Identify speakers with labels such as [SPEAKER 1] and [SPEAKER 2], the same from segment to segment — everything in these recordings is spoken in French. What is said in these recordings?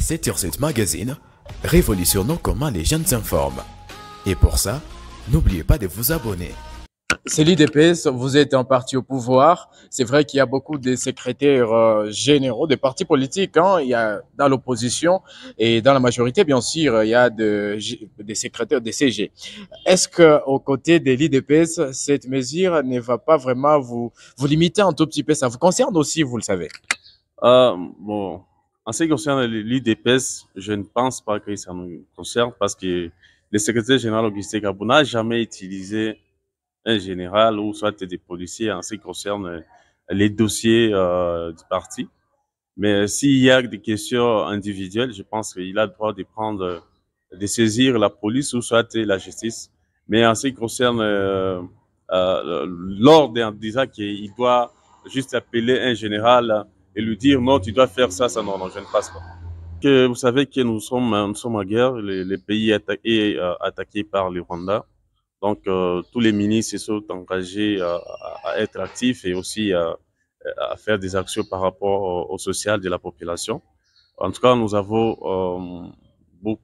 [SPEAKER 1] C'est sur cette magazine, révolutionnons comment les jeunes s'informent. Et pour ça, n'oubliez pas de vous abonner.
[SPEAKER 2] C'est l'IDPS, vous êtes un parti au pouvoir. C'est vrai qu'il y a beaucoup de secrétaires généraux des partis politiques. Il y a dans l'opposition et dans la majorité, bien sûr, il y a des secrétaires des CG. Est-ce qu'aux côtés de l'IDPS, cette mesure ne va pas vraiment vous limiter un tout petit peu? Ça vous concerne aussi, vous le savez.
[SPEAKER 3] Bon, en ce qui concerne l'IDPS, je ne pense pas que ça nous concerne parce que le secrétaire général Augustin Kabou n'a jamais utilisé un général ou soit des policiers en ce qui concerne les dossiers du parti. Mais s'il y a des questions individuelles, je pense qu'il a le droit de prendre, de saisir la police ou soit la justice. Mais en ce qui concerne l'ordre en disant qu'il doit juste appeler un général et lui dire non, tu dois faire ça, ça non, non, je ne passe pas. Que vous savez que nous sommes en guerre, le pays est attaqué par le Rwanda. Donc, tous les ministres se sont engagés à être actifs et aussi à faire des actions par rapport au social de la population. En tout cas, nous avons nous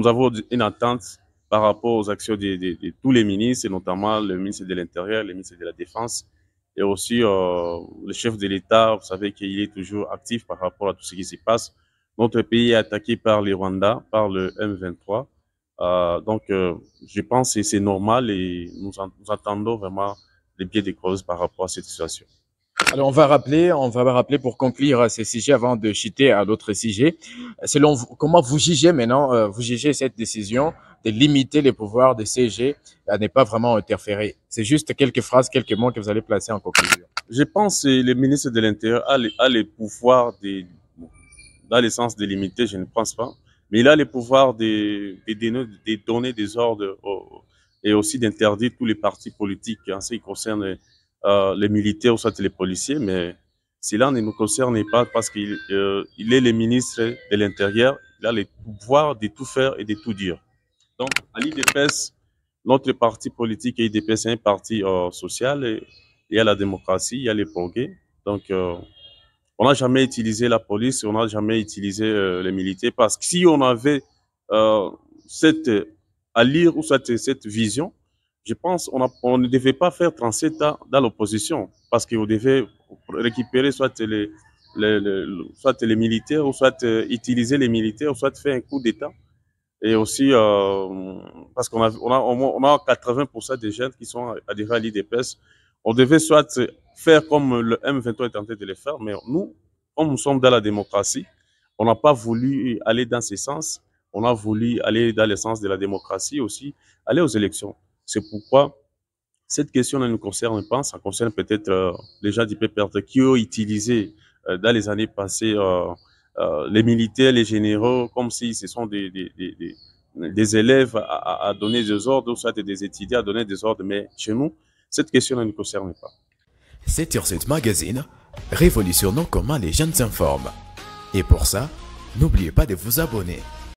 [SPEAKER 3] avons une attente par rapport aux actions de tous les ministres, et notamment le ministre de l'Intérieur, le ministre de la Défense, et aussi le chef de l'État. Vous savez qu'il est toujours actif par rapport à tout ce qui se passe. Notre pays est attaqué par les Rwandais, par le M23. Donc, je pense que c'est normal et nous attendons vraiment les pieds de cause par rapport à cette situation.
[SPEAKER 2] Alors, on va rappeler pour conclure ces sujets avant de chuter à l'autre sujet. Selon vous, comment vous jugez maintenant, vous jugez cette décision de limiter les pouvoirs des CG à ne pas vraiment interférer? C'est juste quelques phrases, quelques mots que vous allez placer en conclusion.
[SPEAKER 3] Je pense que le ministre de l'Intérieur a les pouvoirs dans le sens de limiter, je ne pense pas. Mais il a les pouvoirs de donner des ordres et aussi d'interdire tous les partis politiques en ce qui concerne les militaires ou soit les policiers. Mais cela ne nous concerne pas parce qu'il est le ministre de l'Intérieur. Il a les pouvoirs de tout faire et de tout dire. Donc, à l'IDPS, notre parti politique et l'IDPS, c'est un parti social. Et il y a la démocratie, il y a les progrès. Donc, on n'a jamais utilisé la police, on n'a jamais utilisé les militaires parce que si on avait à lire ou cette vision, je pense on ne devait pas faire 37 ans dans l'opposition parce qu'on devait récupérer soit les militaires ou soit utiliser les militaires ou soit faire un coup d'État. Et aussi parce qu'on a 80% des jeunes qui sont adhérents à l'IDPS. On devait soit faire comme le M23 est tenté de le faire, mais nous, comme nous sommes dans la démocratie, on n'a pas voulu aller dans ce sens. On a voulu aller dans le sens de la démocratie aussi, aller aux élections. C'est pourquoi cette question ne nous concerne pas. Ça concerne peut-être les gens du PPRD qui ont utilisé dans les années passées les militaires, les généraux, comme si ce sont des élèves à donner des ordres, ou soit des étudiants à donner des ordres. Mais chez nous, cette question ne nous concerne pas.
[SPEAKER 1] C'est sur cette magazine, révolutionnons comment les jeunes s'informent. Et pour ça, n'oubliez pas de vous abonner.